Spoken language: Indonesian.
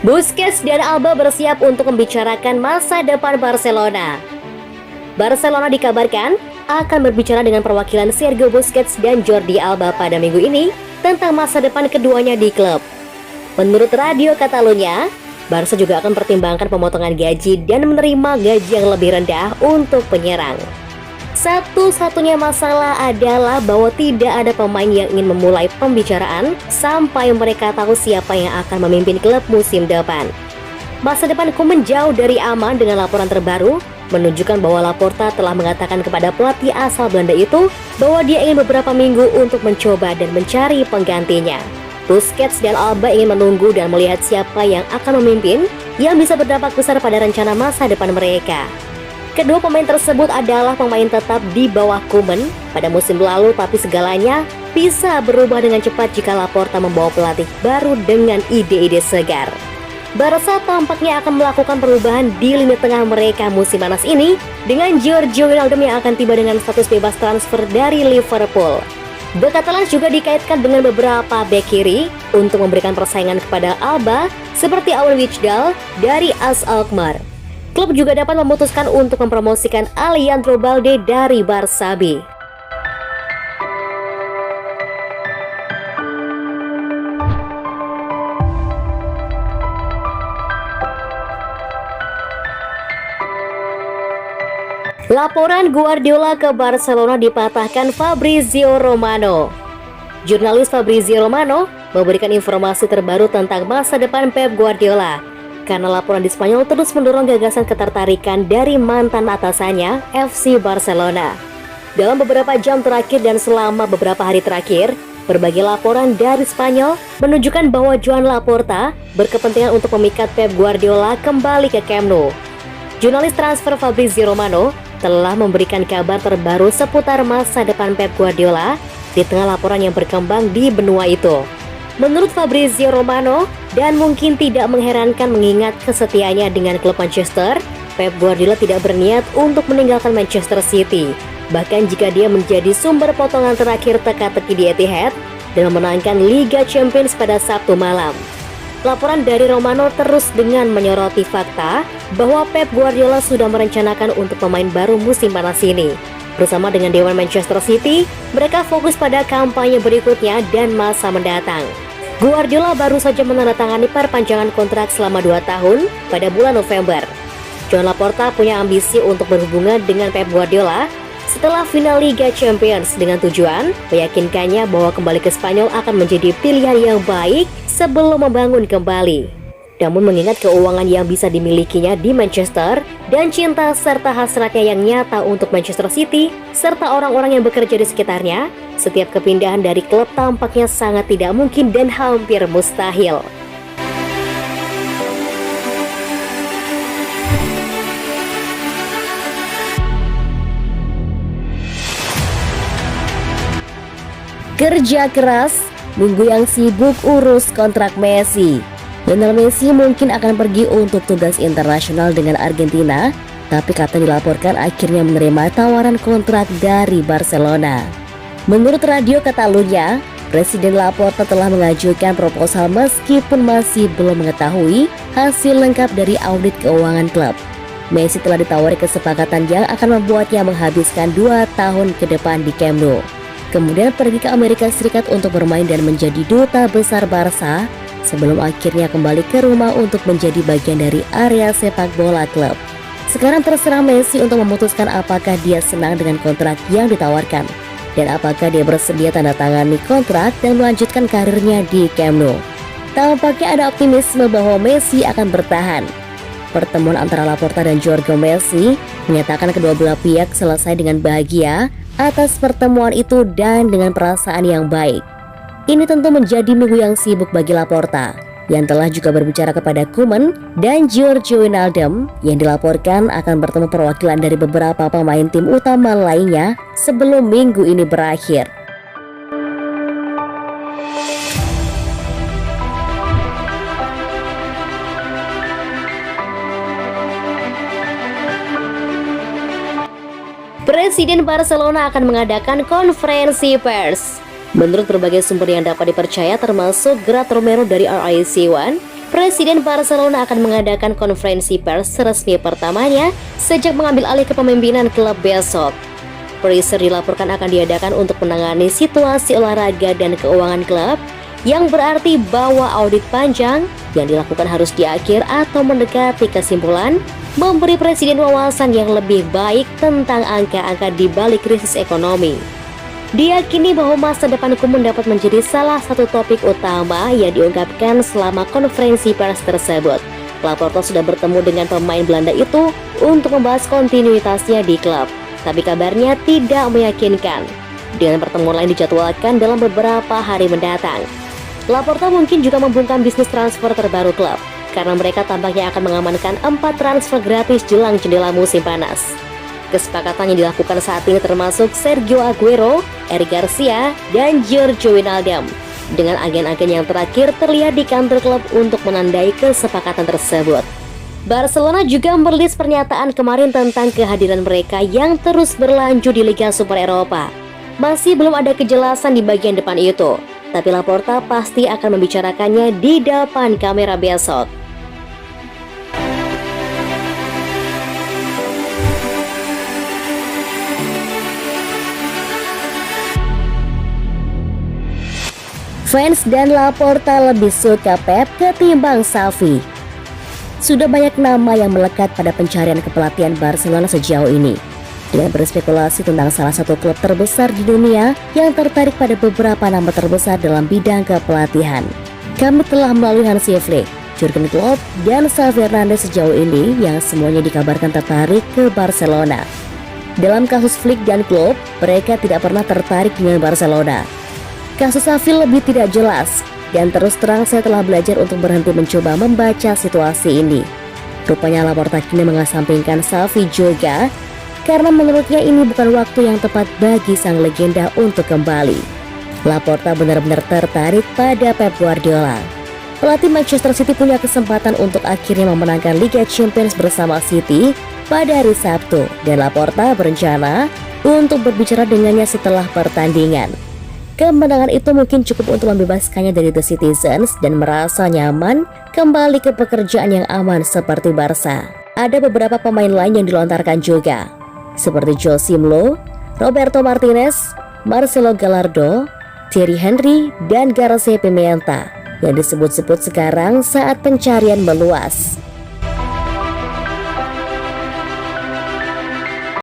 Busquets dan Alba bersiap untuk membicarakan masa depan Barcelona. Barcelona dikabarkan akan berbicara dengan perwakilan Sergio Busquets dan Jordi Alba pada minggu ini tentang masa depan keduanya di klub. Menurut Radio Catalunya, Barca juga akan pertimbangkan pemotongan gaji dan menerima gaji yang lebih rendah untuk penyerang. Satu-satunya masalah adalah bahwa tidak ada pemain yang ingin memulai pembicaraan sampai mereka tahu siapa yang akan memimpin klub musim depan. Masa depan Koeman jauh dari aman dengan laporan terbaru menunjukkan bahwa Laporta telah mengatakan kepada pelatih asal Belanda itu bahwa dia ingin beberapa minggu untuk mencoba dan mencari penggantinya. Busquets dan Alba ingin menunggu dan melihat siapa yang akan memimpin yang bisa berdampak besar pada rencana masa depan mereka. Kedua pemain tersebut adalah pemain tetap di bawah Koeman pada musim lalu, tapi segalanya bisa berubah dengan cepat jika Laporta membawa pelatih baru dengan ide-ide segar. Barca tampaknya akan melakukan perubahan di lini tengah mereka musim panas ini dengan Giorgio Wijnaldum yang akan tiba dengan status bebas transfer dari Liverpool. The Catalans juga dikaitkan dengan beberapa bek kiri untuk memberikan persaingan kepada Alba seperti Owen Wijndal dari AS Alkmaar. Klub juga dapat memutuskan untuk mempromosikan Alejandro Balde dari Barça B. Laporan Guardiola ke Barcelona dipatahkan Fabrizio Romano. Jurnalis Fabrizio Romano memberikan informasi terbaru tentang masa depan Pep Guardiola karena laporan di Spanyol terus mendorong gagasan ketertarikan dari mantan atasannya FC Barcelona. Dalam beberapa jam terakhir dan selama beberapa hari terakhir, berbagai laporan dari Spanyol menunjukkan bahwa Joan Laporta berkepentingan untuk memikat Pep Guardiola kembali ke Camp Nou. Jurnalis transfer Fabrizio Romano telah memberikan kabar terbaru seputar masa depan Pep Guardiola di tengah laporan yang berkembang di benua itu. Menurut Fabrizio Romano, dan mungkin tidak mengherankan mengingat kesetiaannya dengan klub Manchester, Pep Guardiola tidak berniat untuk meninggalkan Manchester City. Bahkan jika dia menjadi sumber potongan terakhir teka-teki di Etihad dan memenangkan Liga Champions pada Sabtu malam. Laporan dari Romano terus dengan menyoroti fakta bahwa Pep Guardiola sudah merencanakan untuk pemain baru musim panas ini. Bersama dengan Dewan Manchester City, mereka fokus pada kampanye berikutnya dan masa mendatang. Guardiola baru saja menandatangani perpanjangan kontrak selama 2 tahun pada bulan November. Joan Laporta punya ambisi untuk berhubungan dengan Pep Guardiola setelah final Liga Champions dengan tujuan meyakinkannya bahwa kembali ke Spanyol akan menjadi pilihan yang baik sebelum membangun kembali. Namun mengingat keuangan yang bisa dimilikinya di Manchester dan cinta serta hasratnya yang nyata untuk Manchester City serta orang-orang yang bekerja di sekitarnya, setiap kepindahan dari klub tampaknya sangat tidak mungkin dan hampir mustahil. Kerja keras, minggu yang sibuk urus kontrak Messi. Lionel Messi mungkin akan pergi untuk tugas internasional dengan Argentina, tapi kata dilaporkan akhirnya menerima tawaran kontrak dari Barcelona. Menurut Radio Catalunya, Presiden Laporta telah mengajukan proposal meskipun masih belum mengetahui hasil lengkap dari audit keuangan klub. Messi telah ditawari kesepakatan yang akan membuatnya menghabiskan 2 tahun ke depan di Camp Nou. Kemudian pergi ke Amerika Serikat untuk bermain dan menjadi duta besar Barca sebelum akhirnya kembali ke rumah untuk menjadi bagian dari area sepak bola klub. Sekarang terserah Messi untuk memutuskan apakah dia senang dengan kontrak yang ditawarkan dan apakah dia bersedia tanda tangani kontrak dan melanjutkan karirnya di Camp Nou. Tampaknya ada optimisme bahwa Messi akan bertahan. Pertemuan antara Laporta dan Jorge Messi menyatakan kedua belah pihak selesai dengan bahagia atas pertemuan itu dan dengan perasaan yang baik. Ini tentu menjadi minggu yang sibuk bagi Laporta, yang telah juga berbicara kepada Koeman dan Giorgio Wijnaldum yang dilaporkan akan bertemu perwakilan dari beberapa pemain tim utama lainnya sebelum minggu ini berakhir. Presiden Barcelona akan mengadakan konferensi pers. Menurut berbagai sumber yang dapat dipercaya termasuk Gerard Romero dari RIC1, Presiden Barcelona akan mengadakan konferensi pers resmi pertamanya sejak mengambil alih kepemimpinan klub besok. Preser dilaporkan akan diadakan untuk menangani situasi olahraga dan keuangan klub, yang berarti bahwa audit panjang yang dilakukan harus di akhir atau mendekati kesimpulan, memberi presiden wawasan yang lebih baik tentang angka-angka di balik krisis ekonomi. Diyakini bahwa masa depan Koeman dapat menjadi salah satu topik utama yang diungkapkan selama konferensi pers tersebut. Laporta sudah bertemu dengan pemain Belanda itu untuk membahas kontinuitasnya di klub, tapi kabarnya tidak meyakinkan. Dengan pertemuan lain dijadwalkan dalam beberapa hari mendatang. Laporta mungkin juga membungkam bisnis transfer terbaru klub, karena mereka tampaknya akan mengamankan 4 transfer gratis jelang jendela musim panas. Kesepakatan yang dilakukan saat ini termasuk Sergio Aguero, Eric Garcia, dan Giorgio Wijnaldum. Dengan agen-agen yang terakhir terlihat di kantor klub untuk menandai kesepakatan tersebut. Barcelona juga merilis pernyataan kemarin tentang kehadiran mereka yang terus berlanjut di Liga Super Eropa. Masih belum ada kejelasan di bagian depan itu, tapi Laporta pasti akan membicarakannya di depan kamera besok. Fans dan Laporta lebih suka Pep ketimbang Xavi. Sudah banyak nama yang melekat pada pencarian kepelatihan Barcelona sejauh ini. Dengan berspekulasi tentang salah satu klub terbesar di dunia yang tertarik pada beberapa nama terbesar dalam bidang kepelatihan. Kami telah melalui Hansi Flick, Jurgen Klopp, dan Xavi Hernandez sejauh ini yang semuanya dikabarkan tertarik ke Barcelona. Dalam kasus Flick dan Klopp, mereka tidak pernah tertarik dengan Barcelona. Kasus Xavi lebih tidak jelas, dan terus terang saya telah belajar untuk berhenti mencoba membaca situasi ini. Rupanya Laporta kini mengesampingkan Xavi juga, karena menurutnya ini bukan waktu yang tepat bagi sang legenda untuk kembali. Laporta benar-benar tertarik pada Pep Guardiola. Pelatih Manchester City punya kesempatan untuk akhirnya memenangkan Liga Champions bersama City pada hari Sabtu, dan Laporta berencana untuk berbicara dengannya setelah pertandingan. Kemenangan itu mungkin cukup untuk membebaskannya dari The Citizens dan merasa nyaman kembali ke pekerjaan yang aman seperti Barca. Ada beberapa pemain lain yang dilontarkan juga, seperti Jose Mourinho, Roberto Martinez, Marcelo Gallardo, Thierry Henry, dan Garcia Pimienta yang disebut-sebut sekarang saat pencarian meluas.